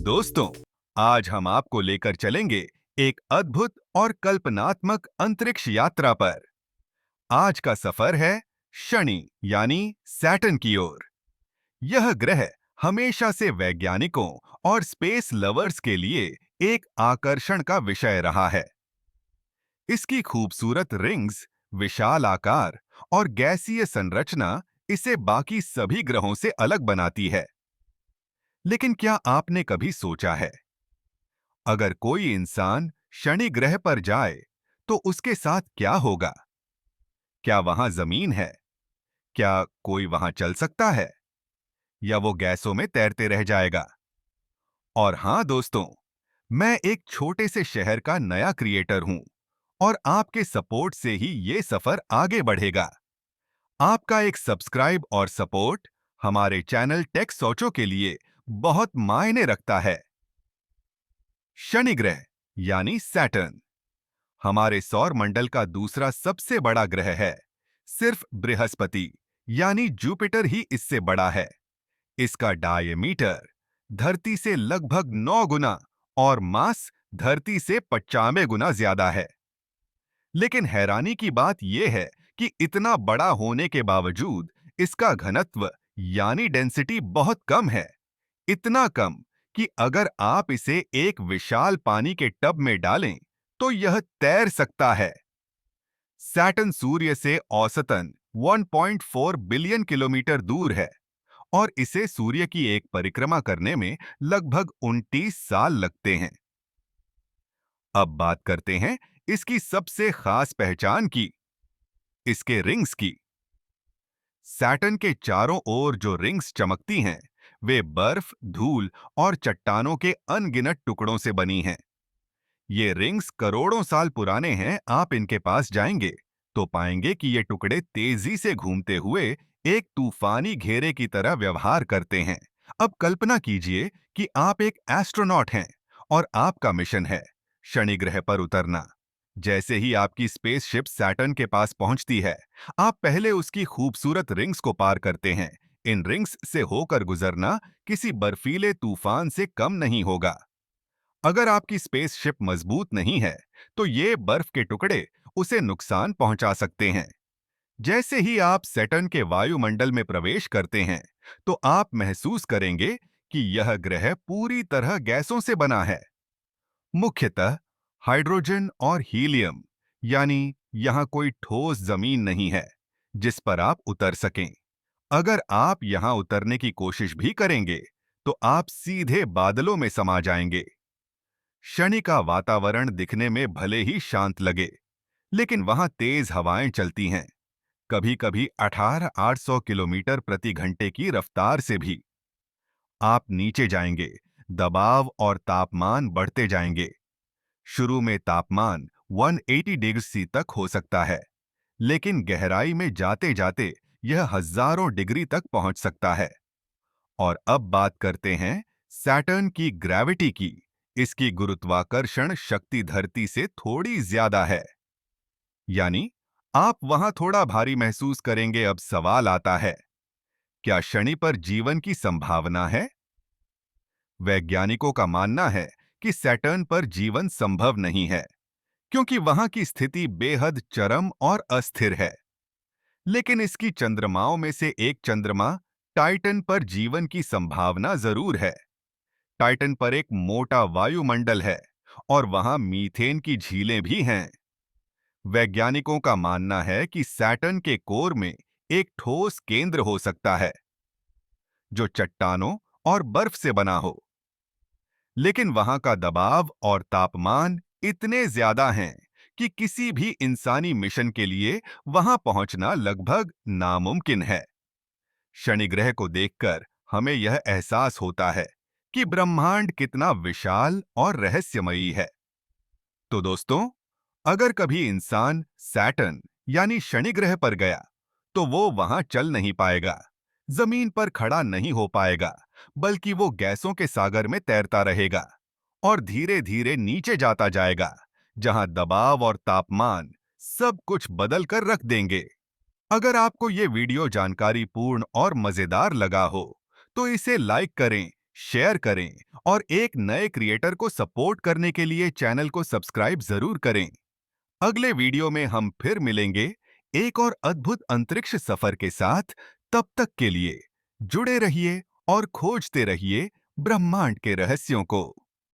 दोस्तों, आज हम आपको लेकर चलेंगे एक अद्भुत और कल्पनात्मक अंतरिक्ष यात्रा पर। आज का सफर है शनि यानी सैटर्न की ओर। यह ग्रह हमेशा से वैज्ञानिकों और स्पेस लवर्स के लिए एक आकर्षण का विषय रहा है। इसकी खूबसूरत रिंग्स, विशाल आकार और गैसीय संरचना इसे बाकी सभी ग्रहों से अलग बनाती है। लेकिन क्या आपने कभी सोचा है, अगर कोई इंसान शनि ग्रह पर जाए तो उसके साथ क्या होगा? क्या वहां जमीन है? क्या कोई वहां चल सकता है? या वो गैसों में तैरते रह जाएगा? और हां दोस्तों, मैं एक छोटे से शहर का नया क्रिएटर हूं और आपके सपोर्ट से ही ये सफर आगे बढ़ेगा। आपका एक सब्सक्राइब और सपोर्ट हमारे चैनल टेक सोचो के लिए बहुत मायने रखता है। शनि ग्रह यानी सैटर्न हमारे सौर मंडल का दूसरा सबसे बड़ा ग्रह है। सिर्फ बृहस्पति यानी जुपिटर ही इससे बड़ा है। इसका डायमीटर धरती से लगभग 9 गुना और मास धरती से 95 गुना ज्यादा है। लेकिन हैरानी की बात यह है कि इतना बड़ा होने के बावजूद इसका घनत्व यानी डेंसिटी बहुत कम है। इतना कम कि अगर आप इसे एक विशाल पानी के टब में डालें तो यह तैर सकता है। सैटर्न सूर्य से औसतन 1.4 बिलियन किलोमीटर दूर है और इसे सूर्य की एक परिक्रमा करने में लगभग 29 साल लगते हैं। अब बात करते हैं इसकी सबसे खास पहचान की, इसके रिंग्स की। सैटर्न के चारों ओर जो रिंग्स चमकती हैं, वे बर्फ, धूल और चट्टानों के अनगिनत टुकड़ों से बनी हैं। ये रिंग्स करोड़ों साल पुराने हैं। आप इनके पास जाएंगे तो पाएंगे कि ये टुकड़े तेजी से घूमते हुए एक तूफानी घेरे की तरह व्यवहार करते हैं। अब कल्पना कीजिए कि आप एक एस्ट्रोनॉट हैं और आपका मिशन है शनि ग्रह पर उतरना। जैसे ही आपकी स्पेसशिप सैटर्न के पास पहुंचती है, आप पहले उसकी खूबसूरत रिंग्स को पार करते हैं। इन रिंग्स से होकर गुजरना किसी बर्फीले तूफान से कम नहीं होगा। अगर आपकी स्पेसशिप मजबूत नहीं है, तो ये बर्फ के टुकड़े उसे नुकसान पहुंचा सकते हैं। जैसे ही आप सैटर्न के वायुमंडल में प्रवेश करते हैं, तो आप महसूस करेंगे कि यह ग्रह पूरी तरह गैसों से बना है। मुख्यतः हाइड्रोजन और हीलियम, यानी यहां कोई ठोस जमीन नहीं है जिस पर आप उतर सकें। अगर आप यहां उतरने की कोशिश भी करेंगे, तो आप सीधे बादलों में समा जाएंगे। शनि का वातावरण दिखने में भले ही शांत लगे, लेकिन वहां तेज हवाएं चलती हैं, कभी-कभी 18,800 किलोमीटर प्रति घंटे की रफ्तार से भी। आप नीचे जाएंगे, दबाव और तापमान बढ़ते जाएंगे। शुरू में तापमान 180 डिग्री सी तक हो सकता है, लेकिन गहराई में जाते-जाते यह हजारों डिग्री तक पहुंच सकता है। और अब बात करते हैं सैटर्न की ग्रेविटी की। इसकी गुरुत्वाकर्षण शक्ति धरती से थोड़ी ज्यादा है, यानी आप वहां थोड़ा भारी महसूस करेंगे। अब सवाल आता है, क्या शनि पर जीवन की संभावना है? वैज्ञानिकों का मानना है कि सैटर्न पर जीवन संभव नहीं है, क्योंकि वहां की स्थिति बेहद चरम और अस्थिर है। लेकिन इसकी चंद्रमाओं में से एक चंद्रमा टाइटन पर जीवन की संभावना जरूर है। टाइटन पर एक मोटा वायुमंडल है और वहां मीथेन की झीलें भी हैं। वैज्ञानिकों का मानना है कि सैटर्न के कोर में एक ठोस केंद्र हो सकता है जो चट्टानों और बर्फ से बना हो। लेकिन वहां का दबाव और तापमान इतने ज्यादा हैं कि किसी भी इंसानी मिशन के लिए वहां पहुंचना लगभग नामुमकिन है। शनि ग्रह को देखकर हमें यह एहसास होता है कि ब्रह्मांड कितना विशाल और रहस्यमयी है। तो दोस्तों, अगर कभी इंसान सैटर्न यानी शनि ग्रह पर गया, तो वो वहां चल नहीं पाएगा, जमीन पर खड़ा नहीं हो पाएगा, बल्कि वो गैसों के सागर में तैरता रहेगा और धीरे-धीरे नीचे जाता जाएगा, जहां दबाव और तापमान सब कुछ बदल कर रख देंगे। अगर आपको ये वीडियो जानकारीपूर्ण और मजेदार लगा हो, तो इसे लाइक करें, शेयर करें और एक नए क्रिएटर को सपोर्ट करने के लिए चैनल को सब्सक्राइब जरूर करें। अगले वीडियो में हम फिर मिलेंगे एक और अद्भुत अंतरिक्ष सफर के साथ। तब तक के लिए जुड़े रहिए और खोजते रहिए ब्रह्मांड के रहस्यों को।